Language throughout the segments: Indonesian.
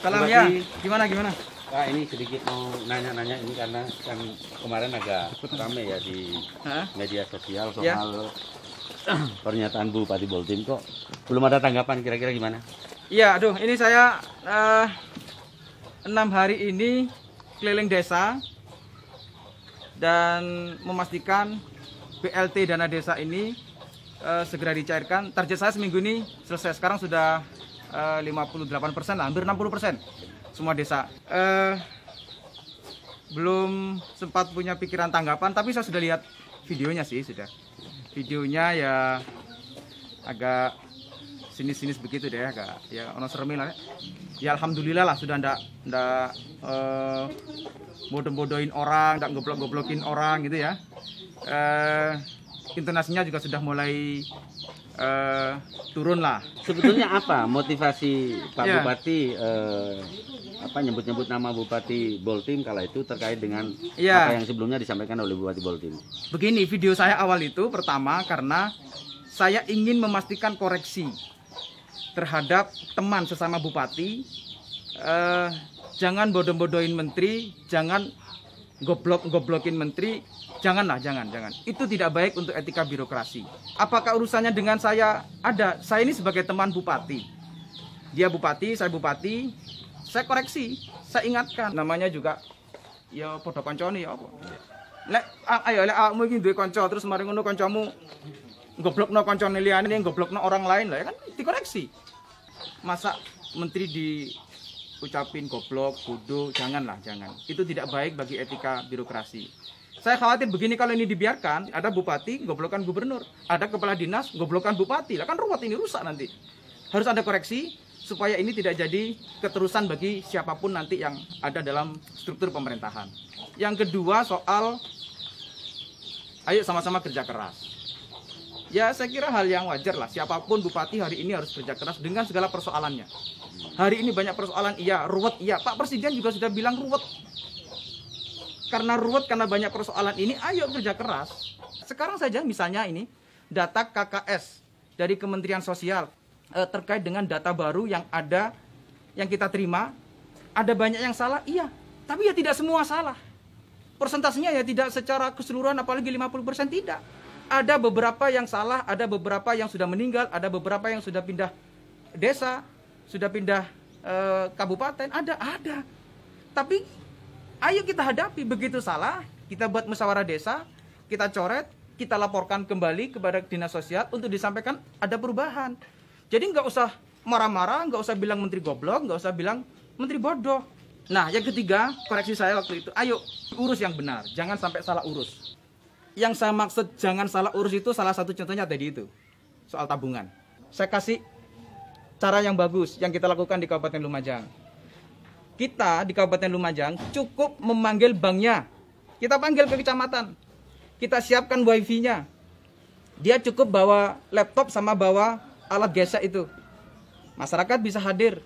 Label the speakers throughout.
Speaker 1: Salam ya. Gimana?
Speaker 2: Pak, ini sedikit mau nanya-nanya ini karena kan kemarin agak ramai ya di media sosial soal pernyataan Bupati Boltim, kok belum ada tanggapan, kira-kira gimana?
Speaker 1: Iya, aduh, ini saya 6 hari ini keliling desa dan memastikan BLT dana desa ini segera dicairkan. Target saya seminggu ini selesai. Sekarang sudah 58% lah, hampir 60% semua desa. Belum sempat punya pikiran tanggapan, tapi saya sudah lihat videonya sih, sudah. Videonya ya agak sinis-sinis begitu deh, agak ya ono serem lah. Ya alhamdulillah lah sudah ndak bodoh-bodohin orang, ndak goblok-goblokin orang gitu ya. Intonasinya juga sudah mulai turun lah.
Speaker 2: Sebetulnya apa motivasi Pak Bupati nyebut-nyebut nama Bupati Boltim kala itu terkait dengan apa yang sebelumnya disampaikan oleh Bupati Boltim? Begini,
Speaker 1: video saya awal itu pertama karena saya ingin memastikan koreksi terhadap teman sesama bupati. Jangan bodoh-bodohin menteri, jangan goblok-goblokin menteri, jangan. Itu tidak baik untuk etika birokrasi. Apakah urusannya dengan saya? Ada. Saya ini sebagai teman bupati. Dia bupati, saya koreksi, saya ingatkan. Namanya juga ya podo koncone ya apa. Lek ayo awakmu iki duwe kanca terus mari ngono kancamu goblokno kancane liyane, goblokno orang lain lah ya kan dikoreksi. Masa menteri diucapin goblok, bodoh, jangan. Itu tidak baik bagi etika birokrasi. Saya khawatir begini, kalau ini dibiarkan, ada bupati goblokkan gubernur, ada kepala dinas goblokkan bupati, lah kan ruwet, ini rusak nanti. Harus ada koreksi supaya ini tidak jadi keterusan bagi siapapun nanti yang ada dalam struktur pemerintahan. Yang kedua soal ayo sama-sama kerja keras. Ya saya kira hal yang wajar lah, siapapun bupati hari ini harus kerja keras dengan segala persoalannya. Hari ini banyak persoalan, iya, ruwet, iya. Pak Presiden juga sudah bilang ruwet. Karena banyak persoalan ini, ayo kerja keras. Sekarang saja misalnya ini, data KKS dari Kementerian Sosial terkait dengan data baru yang ada, yang kita terima, ada banyak yang salah, iya. Tapi ya tidak semua salah. Persentasenya ya tidak secara keseluruhan, apalagi 50% tidak. Ada beberapa yang salah, ada beberapa yang sudah meninggal, ada beberapa yang sudah pindah desa, sudah pindah kabupaten, ada. Tapi ayo kita hadapi, begitu salah, kita buat musyawarah desa, kita coret, kita laporkan kembali kepada dinas sosial untuk disampaikan ada perubahan. Jadi nggak usah marah-marah, nggak usah bilang menteri goblok, nggak usah bilang menteri bodoh. Nah, yang ketiga, koreksi saya waktu itu, ayo urus yang benar, jangan sampai salah urus. Yang saya maksud jangan salah urus itu salah satu contohnya tadi itu, soal tabungan. Saya kasih cara yang bagus yang kita lakukan di Kabupaten Lumajang. Kita di Kabupaten Lumajang cukup memanggil banknya. Kita panggil ke kecamatan. Kita siapkan wifi-nya. Dia cukup bawa laptop sama bawa alat gesek itu. Masyarakat bisa hadir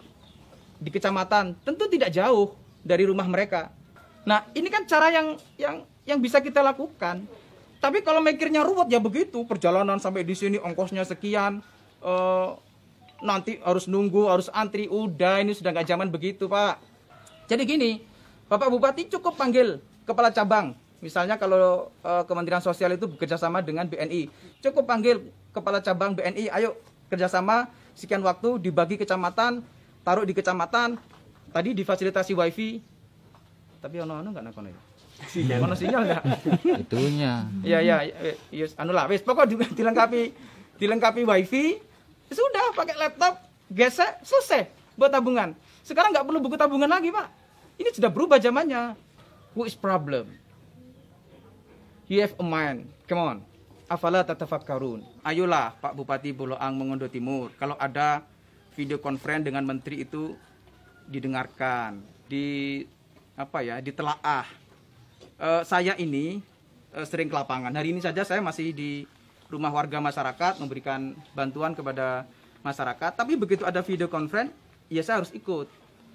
Speaker 1: di kecamatan. Tentu tidak jauh dari rumah mereka. Nah, ini kan cara yang bisa kita lakukan. Tapi kalau mikirnya ruwet ya begitu. Perjalanan sampai di sini ongkosnya sekian. Nanti harus nunggu, harus antri. Udah, ini sudah nggak zaman begitu, Pak. Jadi gini, Bapak Bupati cukup panggil kepala cabang. Misalnya kalau Kementerian Sosial itu bekerjasama dengan BNI. Cukup panggil kepala cabang BNI, ayo kerjasama, sekian waktu dibagi kecamatan, taruh di kecamatan, tadi difasilitasi wifi. Tapi ono-ono nggak nakono ya? Ono sinyal nggak?
Speaker 3: Itunya.
Speaker 1: Ya, anu lah, wis pokok dilengkapi wifi, sudah pakai laptop, gesek, selesai buat tabungan. Sekarang nggak perlu buku tabungan lagi, Pak. Ini sudah berubah zamannya. Who is problem? You have a mind. Come on. Afala tatafakkarun. Ayolah Pak Bupati Boloang Mongondo Timur. Kalau ada video conference dengan menteri itu didengarkan, ditelaah. Saya ini sering ke lapangan. Hari ini saja saya masih di rumah warga masyarakat memberikan bantuan kepada masyarakat. Tapi begitu ada video conference, ya saya harus ikut.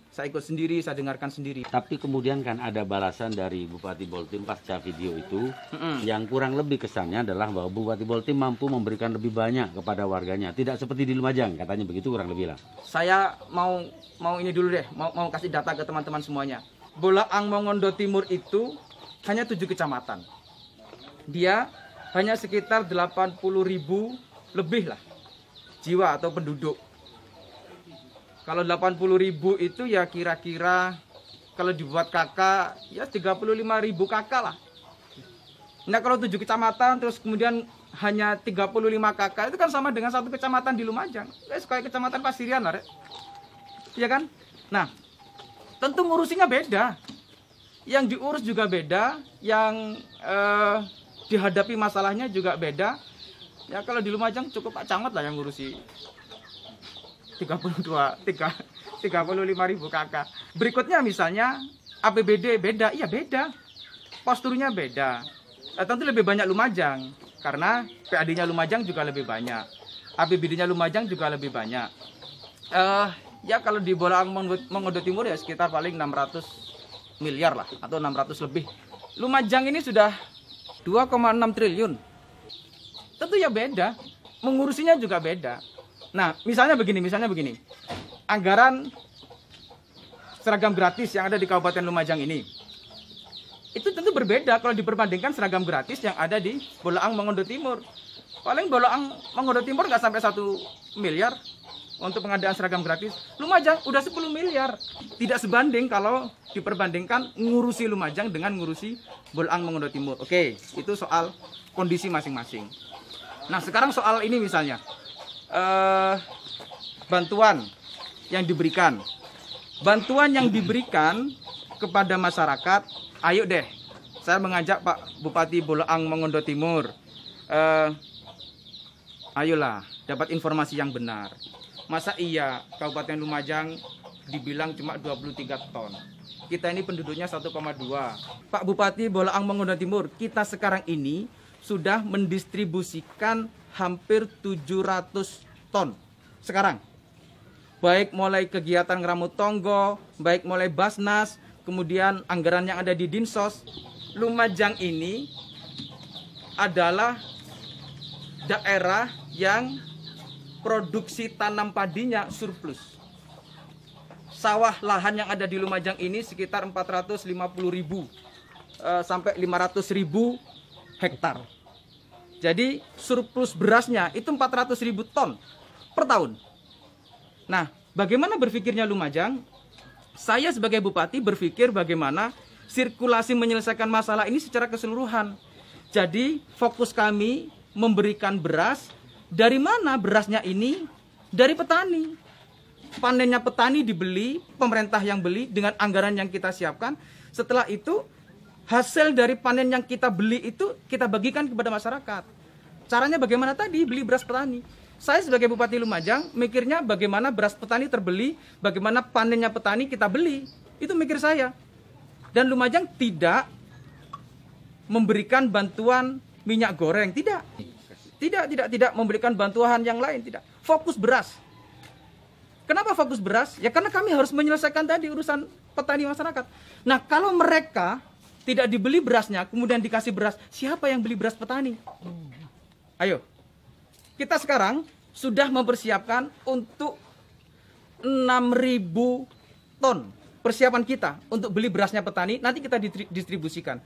Speaker 1: Saya ikut sendiri, saya dengarkan sendiri.
Speaker 2: Tapi kemudian kan ada balasan dari Bupati Boltim pasca video itu, yang kurang lebih kesannya adalah bahwa Bupati Boltim mampu memberikan lebih banyak kepada warganya. Tidak seperti di Lumajang, katanya begitu kurang lebih lah.
Speaker 1: Saya mau ini dulu deh, mau kasih data ke teman-teman semuanya. Bolaang Mongondo Timur itu hanya 7 kecamatan. Dia hanya sekitar 80.000 lebih lah jiwa atau penduduk. Kalau 80.000 itu ya kira-kira kalau dibuat kakak ya 35.000 kakak lah. Nah kalau 7 kecamatan terus kemudian hanya 35 kakak itu kan sama dengan satu kecamatan di Lumajang. Kayak kecamatan Pasirian lah, ya kan? Nah tentu ngurusinya beda. Yang diurus juga beda, yang dihadapi masalahnya juga beda. Ya kalau di Lumajang cukup Pak Camat lah yang ngurusi 35.000 kakak. Berikutnya misalnya APBD beda, iya beda. Posturnya beda. Tentu lebih banyak Lumajang karena PAD-nya Lumajang juga lebih banyak. APBD-nya Lumajang juga lebih banyak. Ya kalau di Bolaang Mongondo Timur ya sekitar paling 600 miliar lah atau 600 lebih. Lumajang ini sudah 2,6 triliun. Tentu ya beda. Mengurusinya juga beda. Nah, misalnya begini. Anggaran seragam gratis yang ada di Kabupaten Lumajang ini. Itu tentu berbeda kalau diperbandingkan seragam gratis yang ada di Bolaang Mongondo Timur. Paling Bolaang Mongondo Timur nggak sampai 1 miliar untuk pengadaan seragam gratis. Lumajang udah 10 miliar. Tidak sebanding kalau diperbandingkan ngurusi Lumajang dengan ngurusi Bolaang Mongondo Timur. Oke, itu soal kondisi masing-masing. Nah, sekarang soal ini misalnya. Bantuan yang diberikan. Bantuan yang diberikan kepada masyarakat, ayo deh. Saya mengajak Pak Bupati Bolaang Mongondo Timur. Ayolah, dapat informasi yang benar. Masa iya Kabupaten Lumajang dibilang cuma 23 ton. Kita ini penduduknya 1,2. Pak Bupati Bolaang Mongondo Timur, kita sekarang ini sudah mendistribusikan hampir 700 ton sekarang. Baik mulai kegiatan Ngeramut Tonggo, baik mulai Basnas, kemudian anggaran yang ada di Dinsos. Lumajang ini adalah daerah yang produksi tanam padinya surplus. Sawah lahan yang ada di Lumajang ini sekitar 450.000 sampai 500.000 hektar. Jadi surplus berasnya itu 400.000 ton per tahun. Nah, bagaimana berpikirnya Lumajang? Saya sebagai bupati berpikir bagaimana sirkulasi menyelesaikan masalah ini secara keseluruhan. Jadi fokus kami memberikan beras. Dari mana berasnya ini? Dari petani. Panennya petani dibeli, pemerintah yang beli dengan anggaran yang kita siapkan. Setelah itu hasil dari panen yang kita beli itu kita bagikan kepada masyarakat. Caranya bagaimana tadi? Beli beras petani. Saya sebagai Bupati Lumajang mikirnya bagaimana beras petani terbeli, bagaimana panennya petani kita beli. Itu mikir saya. Dan Lumajang tidak memberikan bantuan minyak goreng, tidak. Tidak memberikan bantuan yang lain, tidak. Fokus beras. Kenapa fokus beras? Ya karena kami harus menyelesaikan tadi urusan petani masyarakat. Nah, kalau mereka tidak dibeli berasnya, kemudian dikasih beras, siapa yang beli beras petani? Ayo. Kita sekarang sudah mempersiapkan untuk 6.000 ton persiapan kita untuk beli berasnya petani, nanti kita distribusikan.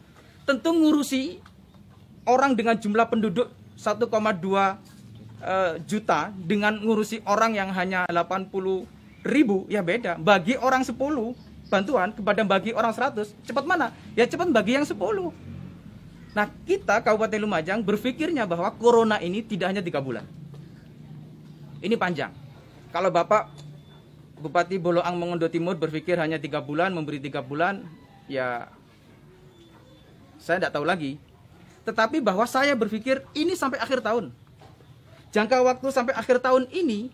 Speaker 1: Tentu ngurusi orang dengan jumlah penduduk 1,2 juta dengan ngurusi orang yang hanya 80.000 ya beda. Bagi orang 10 bantuan kepada bagi orang 100, cepat mana? Ya cepat bagi yang 10. Nah, kita Kabupaten Lumajang berpikirnya bahwa corona ini tidak hanya 3 bulan. Ini panjang. Kalau Bapak Bupati Bolaang Mongondo Timur berpikir hanya 3 bulan, memberi 3 bulan, ya saya tidak tahu lagi. Tetapi bahwa saya berpikir ini sampai akhir tahun. Jangka waktu sampai akhir tahun ini,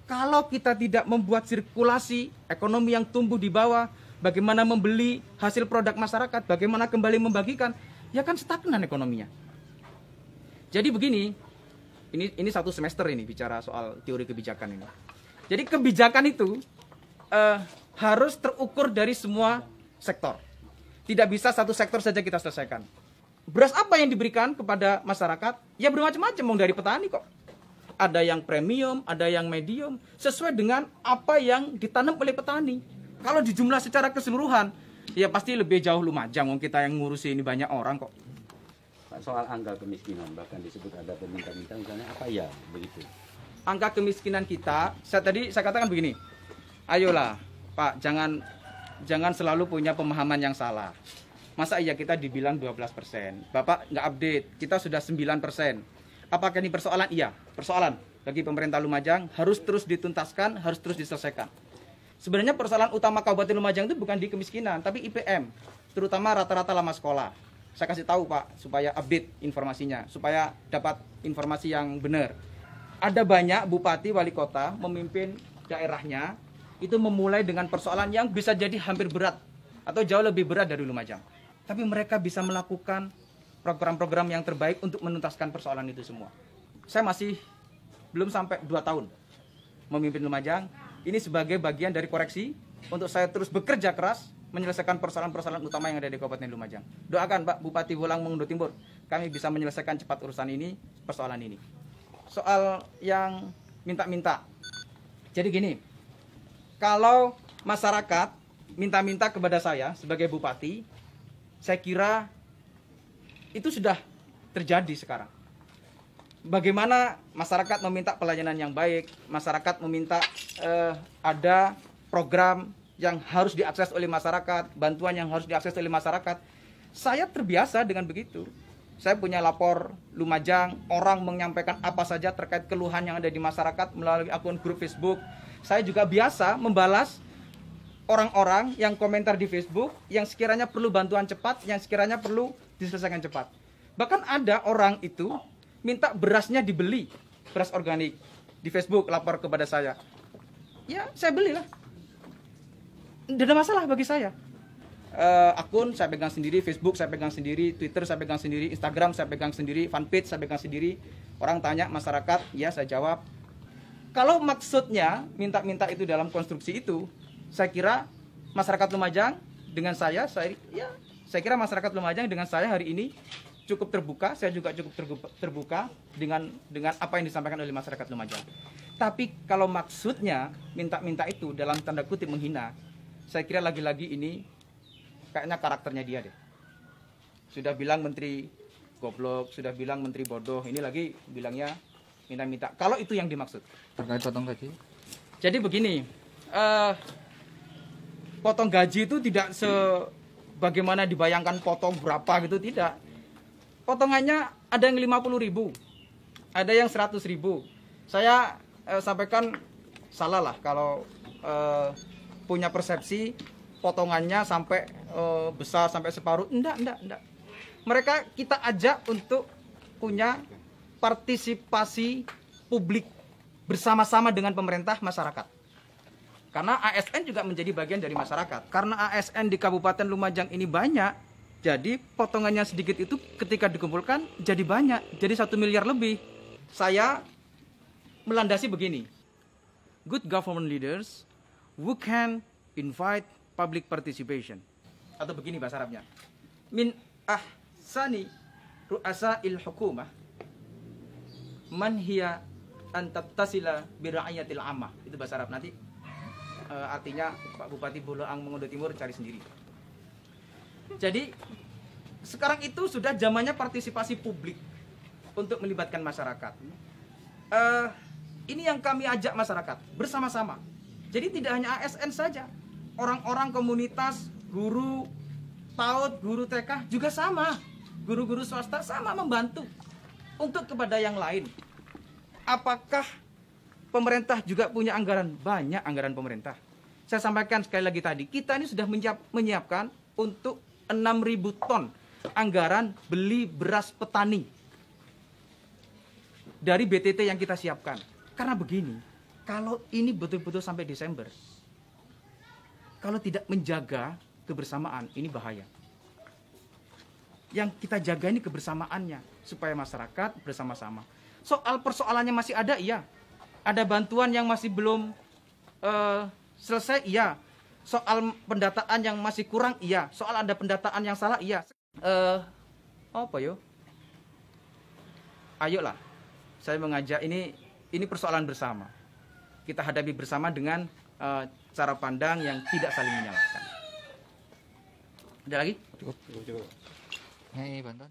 Speaker 1: kalau kita tidak membuat sirkulasi ekonomi yang tumbuh di bawah, bagaimana membeli hasil produk masyarakat, bagaimana kembali membagikan, ya kan stagnan ekonominya. Jadi begini, ini 1 semester ini bicara soal teori kebijakan ini. Jadi kebijakan itu harus terukur dari semua sektor. Tidak bisa satu sektor saja kita selesaikan. Beras apa yang diberikan kepada masyarakat? Ya bermacam-macam, dari petani kok. Ada yang premium, ada yang medium, sesuai dengan apa yang ditanam oleh petani. Kalau dijumlah secara keseluruhan, ya pasti lebih jauh Lumajang, kita yang ngurusi ini banyak orang kok.
Speaker 2: Soal angka kemiskinan, bahkan disebut ada peminta-minta, misalnya apa ya begitu?
Speaker 1: Angka kemiskinan kita, saya katakan begini, ayolah Pak, jangan selalu punya pemahaman yang salah. Masa iya kita dibilang 12%, Bapak nggak update, kita sudah 9%. Apakah ini persoalan? Iya, persoalan. Bagi pemerintah Lumajang harus terus dituntaskan, harus terus diselesaikan. Sebenarnya persoalan utama Kabupaten Lumajang itu bukan di kemiskinan, tapi IPM, terutama rata-rata lama sekolah. Saya kasih tahu Pak, supaya update informasinya, supaya dapat informasi yang benar. Ada banyak bupati, wali kota memimpin daerahnya, itu memulai dengan persoalan yang bisa jadi hampir berat, atau jauh lebih berat dari Lumajang. Tapi mereka bisa melakukan program-program yang terbaik untuk menuntaskan persoalan itu semua. Saya masih belum sampai 2 tahun memimpin Lumajang. Ini sebagai bagian dari koreksi untuk saya terus bekerja keras menyelesaikan persoalan-persoalan utama yang ada di Kabupaten Lumajang. Doakan Pak Bupati Wulang Mongondo Timur, kami bisa menyelesaikan cepat urusan ini, persoalan ini. Soal yang minta-minta. Jadi gini, kalau masyarakat minta-minta kepada saya sebagai bupati, saya kira itu sudah terjadi sekarang. Bagaimana masyarakat meminta pelayanan yang baik, masyarakat meminta ada program yang harus diakses oleh masyarakat, bantuan yang harus diakses oleh masyarakat. Saya terbiasa dengan begitu. Saya punya lapor Lumajang, orang menyampaikan apa saja terkait keluhan yang ada di masyarakat melalui akun grup Facebook. Saya juga biasa membalas orang-orang yang komentar di Facebook yang sekiranya perlu bantuan cepat, yang sekiranya perlu diselesaikan cepat. Bahkan ada orang itu minta berasnya dibeli, beras organik, di Facebook lapor kepada saya. Ya, saya belilah. Tidak ada masalah bagi saya. Akun saya pegang sendiri, Facebook saya pegang sendiri, Twitter saya pegang sendiri, Instagram saya pegang sendiri, fanpage saya pegang sendiri. Orang tanya masyarakat, ya saya jawab. Kalau maksudnya minta-minta itu dalam konstruksi itu, saya kira masyarakat Lumajang dengan saya kira masyarakat Lumajang dengan saya hari ini cukup terbuka, saya juga cukup terbuka dengan apa yang disampaikan oleh masyarakat Lumajang. Tapi kalau maksudnya minta-minta itu dalam tanda kutip menghina, saya kira lagi-lagi ini kayaknya karakternya dia deh. Sudah bilang menteri goblok, sudah bilang menteri bodoh, ini lagi bilangnya minta-minta. Kalau itu yang dimaksud.
Speaker 3: Terkait potong gaji?
Speaker 1: Jadi begini, potong gaji itu tidak sebagaimana dibayangkan potong berapa gitu, tidak. Potongannya ada yang 50.000, ada yang 100.000. Saya sampaikan salah lah kalau punya persepsi potongannya sampai besar sampai separuh. Enggak. Mereka kita ajak untuk punya partisipasi publik bersama-sama dengan pemerintah masyarakat. Karena ASN juga menjadi bagian dari masyarakat. Karena ASN di Kabupaten Lumajang ini banyak, jadi potongannya sedikit itu ketika dikumpulkan jadi banyak, jadi 1 miliar lebih. Saya melandasi begini, good government leaders who can invite public participation. Atau begini bahasa Arabnya, min ahsani ru'asa'il hukumah man hiya an tattasila bi ra'iyatil ammah. Itu bahasa Arab, nanti artinya Pak Bupati Wulang Mongondo Timur cari sendiri. Jadi sekarang itu sudah zamannya partisipasi publik untuk melibatkan masyarakat. Ini yang kami ajak masyarakat bersama-sama. Jadi tidak hanya ASN saja, orang-orang komunitas, guru PAUD, guru TK juga sama, guru-guru swasta sama membantu untuk kepada yang lain. Apakah pemerintah juga punya anggaran? Banyak anggaran pemerintah. Saya sampaikan sekali lagi tadi, kita ini sudah menyiapkan untuk 6.000 ton anggaran beli beras petani dari BTT yang kita siapkan. Karena begini, kalau ini betul-betul sampai Desember, kalau tidak menjaga kebersamaan, ini bahaya. Yang kita jaga ini kebersamaannya, supaya masyarakat bersama-sama. Soal persoalannya masih ada, iya. Ada bantuan yang masih belum selesai, iya. Soal pendataan yang masih kurang, iya. Soal ada pendataan yang salah, iya. Apa yo? Ayolah, saya mengajak ini persoalan bersama. Kita hadapi bersama dengan cara pandang yang tidak saling menyalahkan. Ada lagi?
Speaker 3: Cukup. Hei, Banten.